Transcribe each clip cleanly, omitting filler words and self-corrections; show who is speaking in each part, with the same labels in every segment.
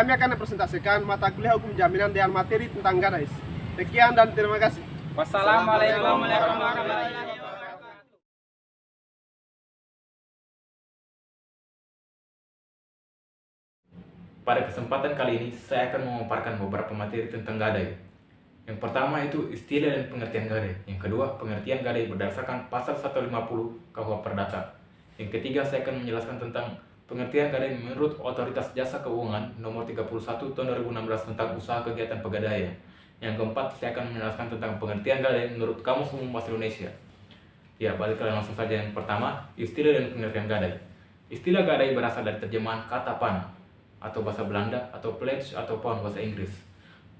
Speaker 1: kami akan presentasikan mata kuliah hukum jaminan dengan materi tentang gadai. Sekian dan terima kasih.
Speaker 2: Wassalamualaikum warahmatullahi wabarakatuh.
Speaker 3: Pada kesempatan kali ini, saya akan memaparkan beberapa materi tentang gadai. Yang pertama itu istilah dan pengertian gadai. Yang kedua, pengertian gadai berdasarkan pasal 150 KUH Perdata. Yang ketiga, saya akan menjelaskan tentang pengertian gadai menurut Otoritas Jasa Keuangan nomor 31 tahun 2016 tentang usaha kegiatan pegadaian. Yang keempat, saya akan menjelaskan tentang pengertian gadai menurut Kamus Umum Bahasa Indonesia. Ya, baliklah langsung saja. Yang pertama, istilah dan pengertian gadai. Istilah gadai berasal dari terjemahan kata panah atau bahasa Belanda, atau pledge atau pound bahasa Inggris.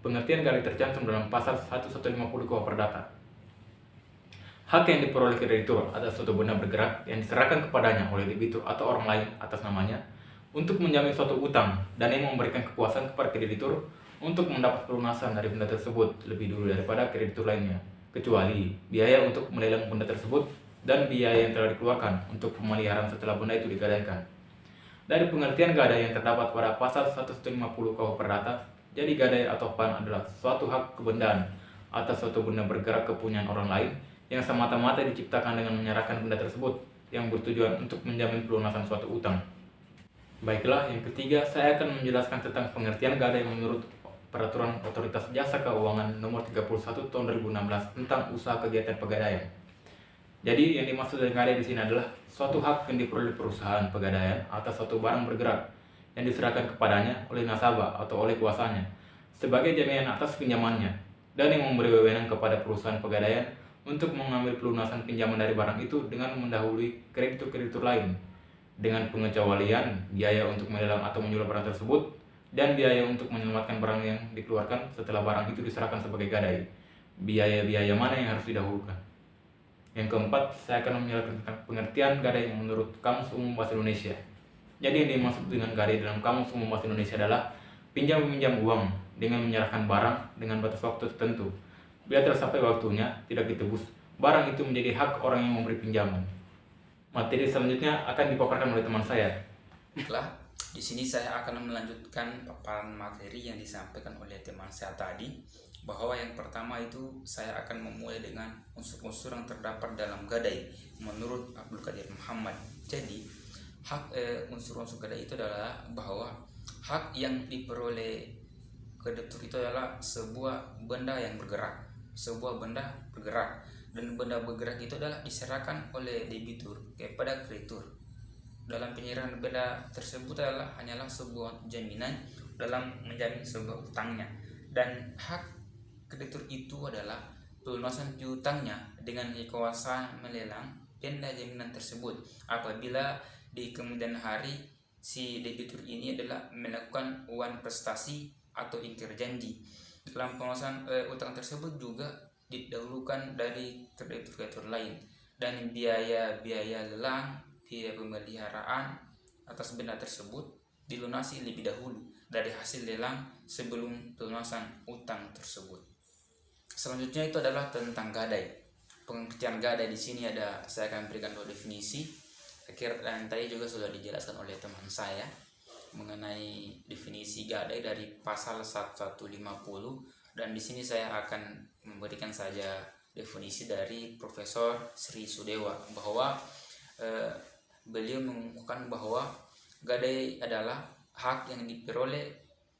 Speaker 3: Pengertian gadai tercantum dalam pasal 1150 KUH Perdata. Hak yang diperoleh kreditur atas suatu benda bergerak yang diserahkan kepadanya oleh debitur atau orang lain atas namanya untuk menjamin suatu utang dan yang memberikan kepuasan kepada kreditur untuk mendapat pelunasan dari benda tersebut lebih dulu daripada kreditur lainnya, kecuali biaya untuk melelang benda tersebut dan biaya yang telah dikeluarkan untuk pemeliharaan setelah benda itu digadaikan. Dari pengertian gadai yang terdapat pada pasal 150 KUH Perdata, jadi gadai atau pan adalah suatu hak kebendaan atas suatu benda bergerak kepunyaan orang lain yang semata-mata diciptakan dengan menyerahkan benda tersebut yang bertujuan untuk menjamin pelunasan suatu utang. Baiklah, yang ketiga saya akan menjelaskan tentang pengertian gadai menurut Peraturan Otoritas Jasa Keuangan nomor 31 tahun 2016 tentang usaha kegiatan pegadaian. Jadi yang dimaksud dengan gadai di sini adalah suatu hak yang diperoleh perusahaan pegadaian atas suatu barang bergerak yang diserahkan kepadanya oleh nasabah atau oleh kuasanya sebagai jaminan atas pinjamannya, dan yang memberi wewenang kepada perusahaan pegadaian untuk mengambil pelunasan pinjaman dari barang itu dengan mendahului kreditur-kreditur lain dengan pengecualian biaya untuk melelang atau menjual barang tersebut dan biaya untuk menyelamatkan barang yang dikeluarkan setelah barang itu diserahkan sebagai gadai. Biaya-biaya mana yang harus didahulukan? Yang keempat, saya akan menjelaskan tentang pengertian gadai menurut Kamus Umum Bahasa Indonesia. Jadi yang dimaksud dengan gadai dalam Kamus Umum Bahasa Indonesia adalah pinjam-meminjam uang dengan menyerahkan barang dengan batas waktu tertentu. Bila tersampai waktunya tidak ditebus, barang itu menjadi hak orang yang memberi pinjaman. Materi selanjutnya akan dipaparkan oleh teman saya.
Speaker 2: Baiklah, di sini saya akan melanjutkan paparan materi yang disampaikan oleh teman saya tadi, bahwa yang pertama itu saya akan memulai dengan unsur-unsur yang terdapat dalam gadai menurut Abdul Qadir Muhammad. Jadi unsur-unsur gadai itu adalah bahwa hak yang diperoleh kreditur itu adalah sebuah benda yang bergerak, dan benda bergerak itu adalah diserahkan oleh debitur kepada kreditur. Dalam penyerahan benda tersebut hanyalah sebuah jaminan dalam menjamin sebuah utangnya, dan hak kreditur itu adalah pelunasan piutangnya dengan kuasa melelang benda jaminan tersebut apabila di kemudian hari si debitur ini adalah melakukan wan prestasi atau ingkar janji. Dalam pelunasan utang tersebut juga didahulukan dari kreditur-kreditur lain, dan biaya-biaya lelang, biaya pemeliharaan atas benda tersebut dilunasi lebih dahulu dari hasil lelang sebelum pelunasan utang tersebut. Selanjutnya itu adalah tentang gadai. Pengertian gadai di sini saya akan berikan dua definisi. Dan tadi juga sudah dijelaskan oleh teman saya mengenai definisi gadai dari pasal 1150, dan di sini saya akan memberikan saja definisi dari Profesor Sri Sudewa, bahwa beliau mengungkapkan bahwa gadai adalah hak yang diperoleh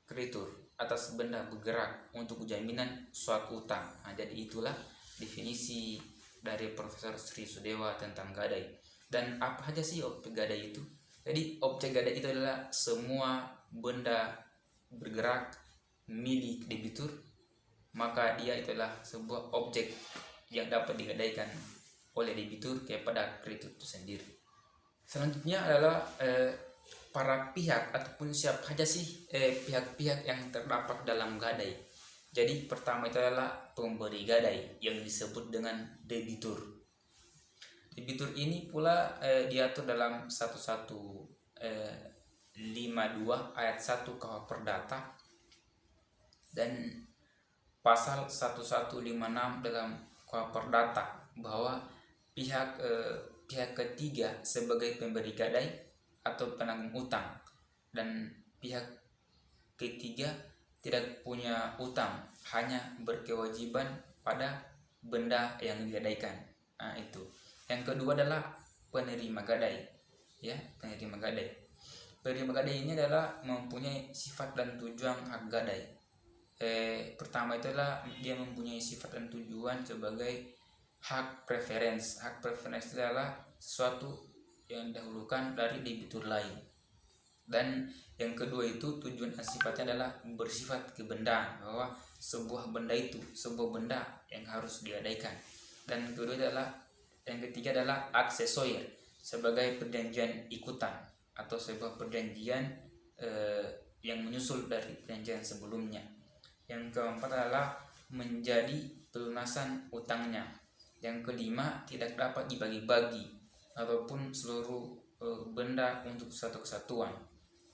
Speaker 2: kreditur atas benda bergerak untuk jaminan suatu utang. Jadi itulah definisi dari Profesor Sri Sudewa tentang gadai. Dan apa saja sih objek gadai itu? Jadi objek gadai itu adalah semua benda bergerak milik debitur, maka dia itulah sebuah objek yang dapat digadaikan oleh debitur kepada kreditur itu sendiri. Selanjutnya adalah para pihak ataupun siapa saja sih pihak-pihak yang terdapat dalam gadai. Jadi pertama itu adalah pemberi gadai yang disebut dengan debitur. Debitur ini pula diatur dalam 1152 ayat 1 KUH Perdata dan pasal 1156 dalam KUH Perdata, bahwa pihak ketiga sebagai pemberi gadai atau penanggung utang, dan pihak ketiga tidak punya utang, hanya berkewajiban pada benda yang digadaikan. Nah, itu. Yang kedua adalah penerima gadai. Ya, penerima gadai. Penerima gadai ini adalah mempunyai sifat dan tujuan hak gadai. Pertama itu adalah dia mempunyai sifat dan tujuan sebagai hak preference. Hak preference itu adalah sesuatu yang didahulukan dari debitur lain. Dan yang kedua itu tujuan dan sifatnya adalah bersifat kebendaan, bahwa sebuah benda itu sebuah benda yang harus digadaikan. Dan yang kedua adalah, yang ketiga adalah aksesorir, sebagai perjanjian ikutan atau sebuah perjanjian yang menyusul dari perjanjian sebelumnya. Yang keempat adalah menjadi pelunasan utangnya. Yang kelima tidak dapat dibagi-bagi ataupun seluruh benda untuk satu kesatuan.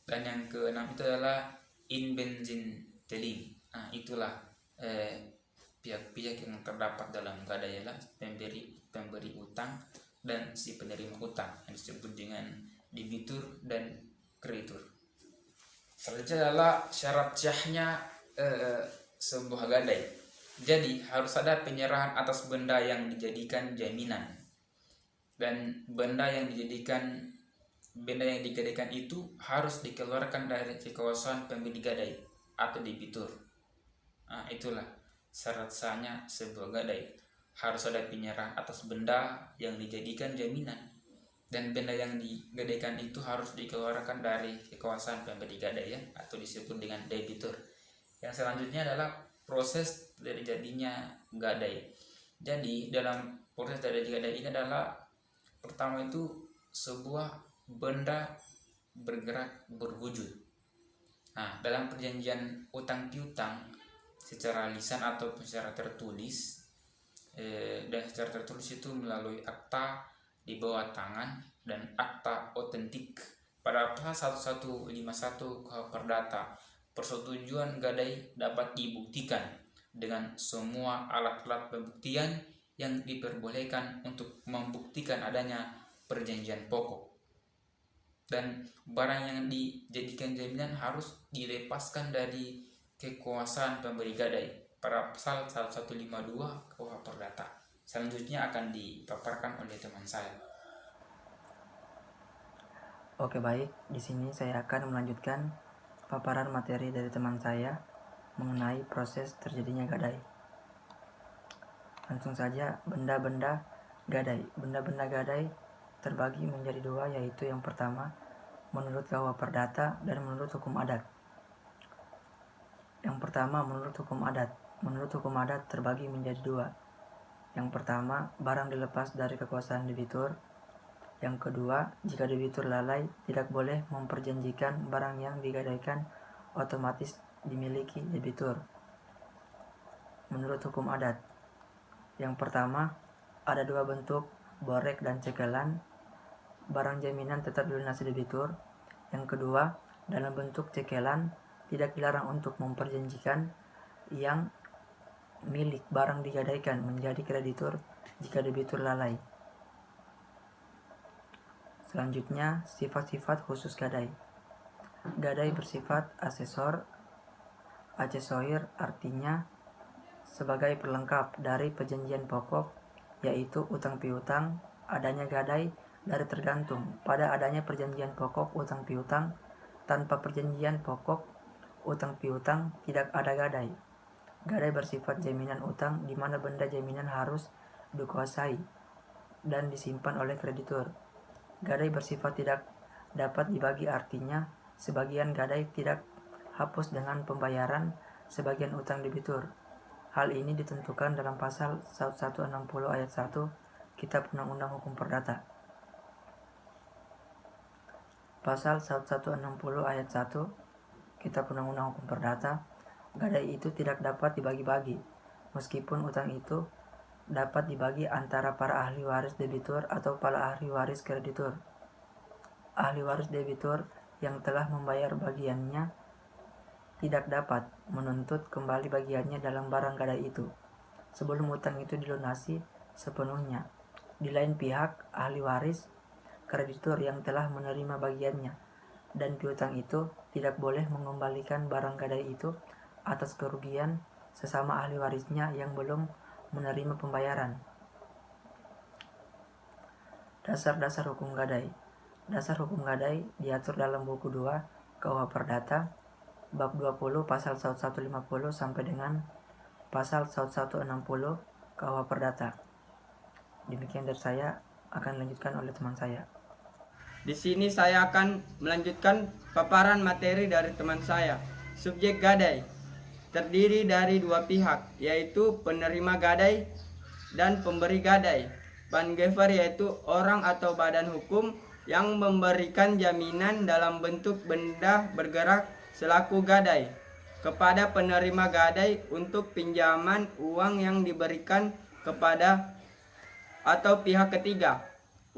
Speaker 2: Dan yang keenam itu adalah in benzin telim. Nah, itulah pihak-pihak yang terdapat dalam gadai adalah pemberi utang dan si penerima utang, yang disebut dengan debitur dan kreditur. Selanjutnya adalah syarat syahnya sebuah gadai. Jadi harus ada penyerahan atas benda yang dijadikan jaminan, dan benda yang digadaikan itu harus dikeluarkan dari kekuasaan pemilik gadai atau debitur. Nah, itulah syarat sahnya sebuah gadai. Harus ada penyerahan atas benda yang dijadikan jaminan, dan benda yang digadaikan itu harus dikeluarkan dari kekuasaan pemilik gadai, ya, atau disebut dengan debitur. Yang selanjutnya adalah proses dari jadinya gadai. Jadi dalam proses dari gadai ini adalah, pertama itu sebuah benda bergerak berwujud. Nah, dalam perjanjian utang piutang secara lisan atau secara tertulis, dan secara tertulis itu melalui akta di bawah tangan dan akta otentik. Pada pasal 1151 KUH Perdata, persetujuan gadai dapat dibuktikan dengan semua alat-alat pembuktian yang diperbolehkan untuk membuktikan adanya perjanjian pokok. Dan barang yang dijadikan jaminan harus dilepaskan dari kekuasaan pemberi gadai pada pasal 1152 KUH Perdata. Selanjutnya akan dipaparkan oleh teman saya.
Speaker 4: Oke, baik. Di sini saya akan melanjutkan paparan materi dari teman saya mengenai proses terjadinya gadai. Langsung saja, benda-benda gadai. Benda-benda gadai terbagi menjadi dua, yaitu yang pertama menurut KUH Perdata dan menurut hukum adat. Yang pertama menurut hukum adat. Menurut hukum adat terbagi menjadi dua. Yang pertama, barang dilepas dari kekuasaan debitur. Yang kedua, jika debitur lalai, tidak boleh memperjanjikan barang yang digadaikan otomatis dimiliki debitur. Menurut hukum adat, yang pertama, ada dua bentuk, borek dan cekelan. Barang jaminan tetap dilunasi debitur. Yang kedua, dalam bentuk cekelan, tidak dilarang untuk memperjanjikan yang milik barang digadaikan menjadi kreditur jika debitur lalai. Selanjutnya, sifat-sifat khusus gadai. Gadai bersifat aksesorir, artinya sebagai pelengkap dari perjanjian pokok, yaitu utang piutang. Adanya gadai dari tergantung pada adanya perjanjian pokok utang piutang. Tanpa perjanjian pokok utang piutang tidak ada gadai. Gadai bersifat jaminan utang, di mana benda jaminan harus dikuasai dan disimpan oleh kreditur. Gadai bersifat tidak dapat dibagi, artinya sebagian gadai tidak hapus dengan pembayaran sebagian utang debitur. Hal ini ditentukan dalam pasal 1160 ayat 1 Kitab Undang-Undang Hukum Perdata. Pasal 1160 ayat 1 Kitab Undang-Undang Hukum Perdata, gadai itu tidak dapat dibagi-bagi, meskipun utang itu dapat dibagi antara para ahli waris debitur atau para ahli waris kreditur. Ahli waris debitur yang telah membayar bagiannya tidak dapat menuntut kembali bagiannya dalam barang gadai itu sebelum utang itu dilunasi sepenuhnya. Di lain pihak, ahli waris kreditur yang telah menerima bagiannya dan piutang itu tidak boleh mengembalikan barang gadai itu atas kerugian sesama ahli warisnya yang belum menerima pembayaran. Dasar-dasar hukum gadai. Dasar hukum gadai diatur dalam buku 2 KUH Perdata bab 20 pasal 150 sampai dengan pasal 160 KUH Perdata. Demikian dari saya, akan dilanjutkan oleh teman saya.
Speaker 5: Di sini saya akan melanjutkan paparan materi dari teman saya. Subjek gadai terdiri dari dua pihak, yaitu penerima gadai dan pemberi gadai. Panggiver yaitu orang atau badan hukum yang memberikan jaminan dalam bentuk benda bergerak selaku gadai kepada penerima gadai untuk pinjaman uang yang diberikan kepada atau pihak ketiga.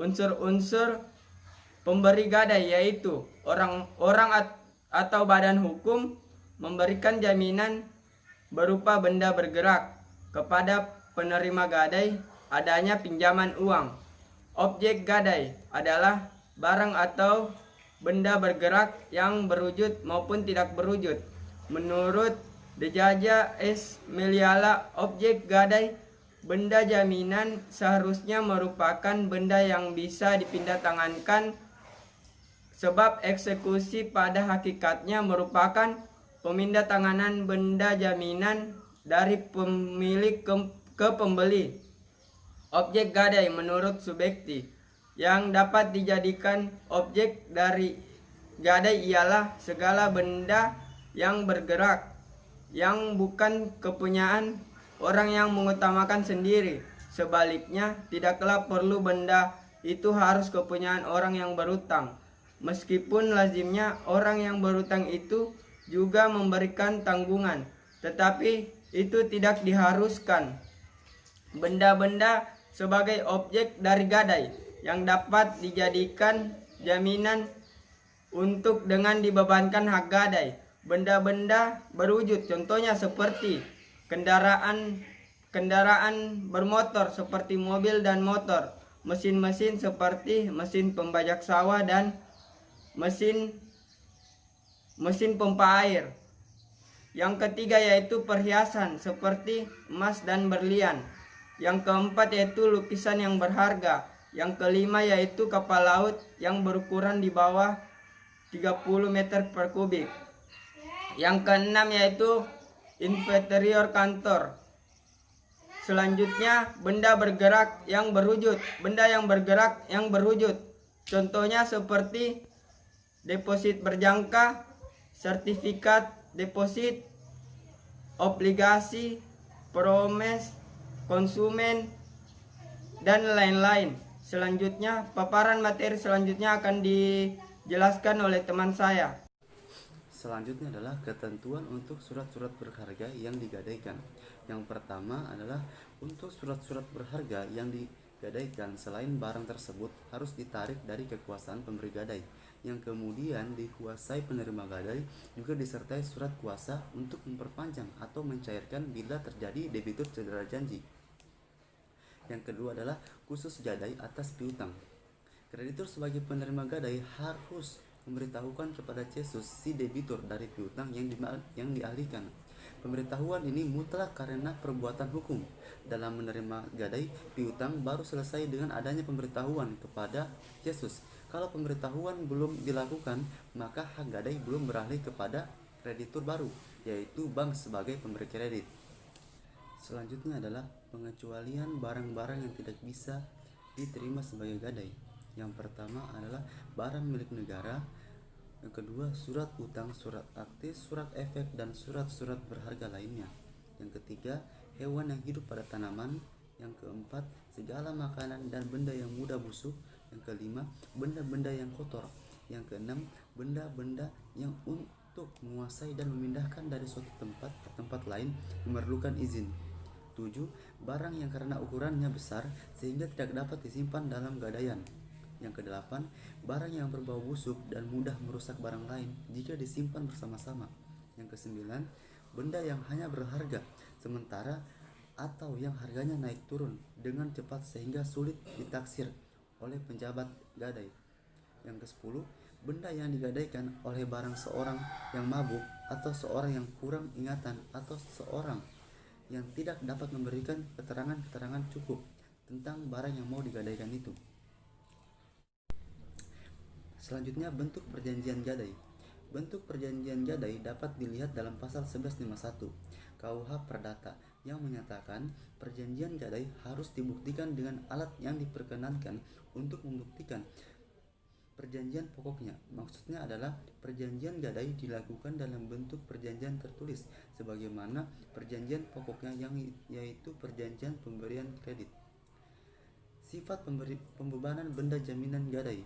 Speaker 5: Unsur-unsur pemberi gadai yaitu orang atau badan hukum memberikan jaminan berupa benda bergerak kepada penerima gadai adanya pinjaman uang. Objek gadai adalah barang atau benda bergerak yang berwujud maupun tidak berwujud. Menurut Dejaja S. Meliala, objek gadai benda jaminan seharusnya merupakan benda yang bisa dipindahtangankan, sebab eksekusi pada hakikatnya merupakan pemindahantanganan benda jaminan dari pemilik ke pembeli. Objek gadai menurut Subekti yang dapat dijadikan objek dari gadai ialah segala benda yang bergerak yang bukan kepunyaan orang yang mengutamakan sendiri. Sebaliknya, tidaklah perlu benda itu harus kepunyaan orang yang berutang. Meskipun lazimnya orang yang berutang itu juga memberikan tanggungan, tetapi itu tidak diharuskan. Benda-benda sebagai objek dari gadai yang dapat dijadikan jaminan untuk dengan dibebankan hak gadai. Benda-benda berwujud contohnya seperti kendaraan bermotor seperti mobil dan motor, mesin-mesin seperti mesin pembajak sawah dan mesin pompa air. Yang ketiga yaitu perhiasan seperti emas dan berlian. Yang keempat yaitu lukisan yang berharga. Yang kelima yaitu kapal laut yang berukuran di bawah 30 meter per kubik. Yang keenam yaitu interior kantor. Selanjutnya benda bergerak yang berwujud. Benda yang bergerak yang berwujud. Contohnya seperti deposit berjangka, sertifikat deposit, obligasi, promes, konsumen, dan lain-lain. Selanjutnya, paparan materi selanjutnya akan dijelaskan oleh teman saya.
Speaker 6: Selanjutnya adalah ketentuan untuk surat-surat berharga yang digadaikan. Yang pertama adalah untuk surat-surat berharga yang digadaikan selain barang tersebut harus ditarik dari kekuasaan pemberi gadai, yang kemudian dikuasai penerima gadai, juga disertai surat kuasa untuk memperpanjang atau mencairkan bila terjadi debitur cedera janji. Yang kedua adalah khusus gadai atas piutang. Kreditur sebagai penerima gadai harus memberitahukan kepada cesus si debitur dari piutang yang dialihkan. Pemberitahuan ini mutlak karena perbuatan hukum. Dalam menerima gadai piutang baru selesai dengan adanya pemberitahuan kepada cesus. Kalau pemberitahuan belum dilakukan, maka hak gadai belum beralih kepada kreditur baru, yaitu bank sebagai pemberi kredit. Selanjutnya adalah pengecualian barang-barang yang tidak bisa diterima sebagai gadai. Yang pertama adalah barang milik negara. Yang kedua, surat utang, surat akte, surat efek, dan surat-surat berharga lainnya. Yang ketiga, hewan yang hidup pada tanaman. Yang keempat, segala makanan dan benda yang mudah busuk. Yang kelima, benda-benda yang kotor. Yang keenam, benda-benda yang untuk menguasai dan memindahkan dari suatu tempat ke tempat lain memerlukan izin. 7. Barang yang karena ukurannya besar sehingga tidak dapat disimpan dalam gadaian. Yang kedelapan, barang yang berbau busuk dan mudah merusak barang lain jika disimpan bersama-sama. Yang kesembilan, benda yang hanya berharga sementara atau yang harganya naik turun dengan cepat sehingga sulit ditaksir oleh penjabat gadai. Yang kesepuluh, benda yang digadaikan oleh barang seorang yang mabuk atau seorang yang kurang ingatan atau seorang yang tidak dapat memberikan keterangan-keterangan cukup tentang barang yang mau digadaikan itu. Selanjutnya, bentuk perjanjian gadai. Bentuk perjanjian gadai dapat dilihat dalam pasal 1151 KUH Perdata yang menyatakan perjanjian gadai harus dibuktikan dengan alat yang diperkenankan untuk membuktikan perjanjian pokoknya. Maksudnya adalah perjanjian gadai dilakukan dalam bentuk perjanjian tertulis sebagaimana perjanjian pokoknya yaitu perjanjian pemberian kredit. Sifat pembebanan benda jaminan gadai.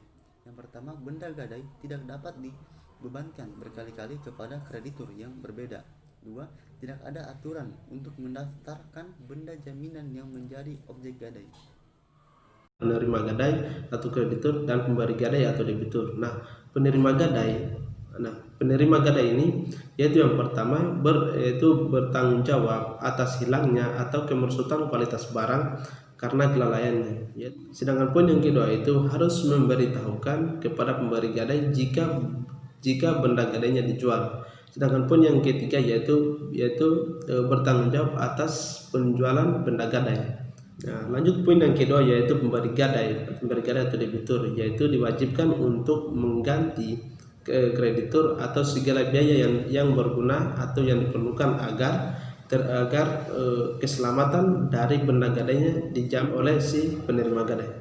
Speaker 6: Yang pertama, benda gadai tidak dapat dibebankan berkali-kali kepada kreditur yang berbeda. 2. Tidak ada aturan untuk mendaftarkan benda jaminan yang menjadi objek gadai.
Speaker 1: Penerima gadai atau kreditur dan pemberi gadai atau debitur. Nah, penerima gadai ini yaitu yang pertama yaitu bertanggung jawab atas hilangnya atau kemerosotan kualitas barang karena kelalaiannya. Sedangkan poin yang kedua itu harus memberitahukan kepada pemberi gadai jika benda gadainya dijual. Sedangkan poin yang ketiga yaitu bertanggung jawab atas penjualan benda gadai. Nah, lanjut poin yang kedua yaitu pemberi gadai atau debitur, yaitu diwajibkan untuk mengganti kreditur atau segala biaya yang berguna atau yang diperlukan agar keselamatan dari benda gadainya dijamin oleh si penerima gadai.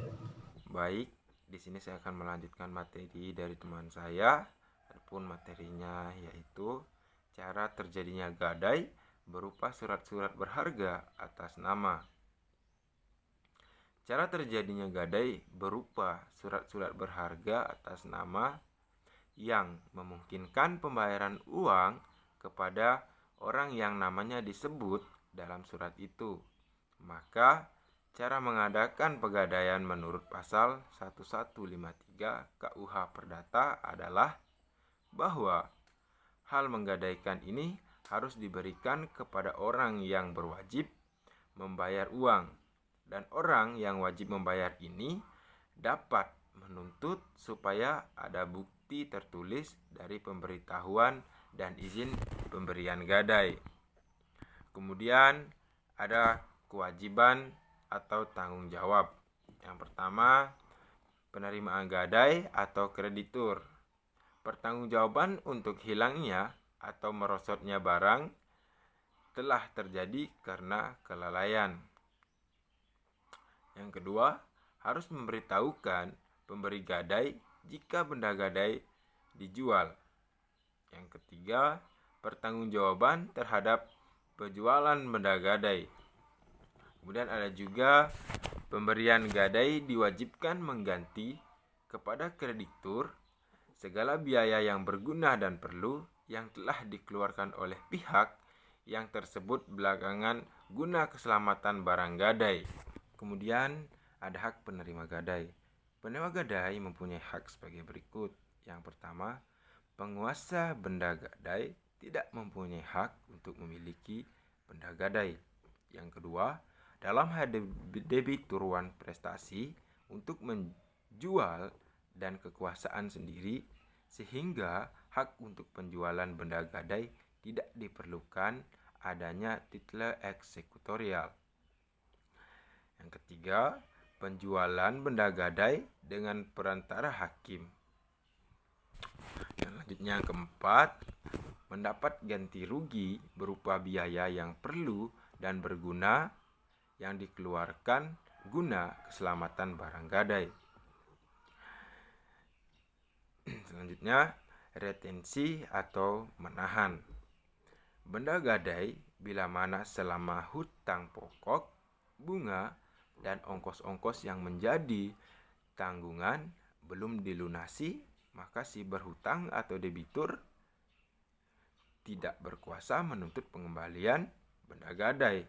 Speaker 7: Baik, di sini saya akan melanjutkan materi dari teman saya. Adapun materinya yaitu cara terjadinya gadai berupa surat-surat berharga atas nama. Cara terjadinya gadai berupa surat-surat berharga atas nama yang memungkinkan pembayaran uang kepada orang yang namanya disebut dalam surat itu. Maka cara mengadakan pegadaian menurut pasal 1153 KUH Perdata adalah bahwa hal menggadaikan ini harus diberikan kepada orang yang berwajib membayar uang, dan orang yang wajib membayar ini dapat menuntut supaya ada bukti tertulis dari pemberitahuan dan izin pemberian gadai. Kemudian ada kewajiban atau tanggung jawab. Yang pertama, penerimaan gadai atau kreditur. Pertanggungjawaban untuk hilangnya atau merosotnya barang telah terjadi karena kelalaian. Yang kedua, harus memberitahukan pemberi gadai jika benda gadai dijual. Yang ketiga, pertanggungjawaban terhadap penjualan benda gadai. Kemudian ada juga pemberian gadai diwajibkan mengganti kepada kreditur segala biaya yang berguna dan perlu yang telah dikeluarkan oleh pihak yang tersebut belakangan guna keselamatan barang gadai. Kemudian ada hak penerima gadai. Penerima gadai mempunyai hak sebagai berikut. Yang pertama, penguasa benda gadai tidak mempunyai hak untuk memiliki benda gadai. Yang kedua, dalam hal debituruan prestasi untuk menjual dan kekuasaan sendiri, sehingga hak untuk penjualan benda gadai tidak diperlukan adanya title eksekutorial. Yang ketiga, penjualan benda gadai dengan perantara hakim. Dan selanjutnya yang keempat, mendapat ganti rugi berupa biaya yang perlu dan berguna yang dikeluarkan guna keselamatan barang gadai. Selanjutnya, retensi atau menahan. Benda gadai bila mana selama hutang pokok, bunga, dan ongkos-ongkos yang menjadi tanggungan belum dilunasi, maka si berhutang atau debitur tidak berkuasa menuntut pengembalian benda gadai.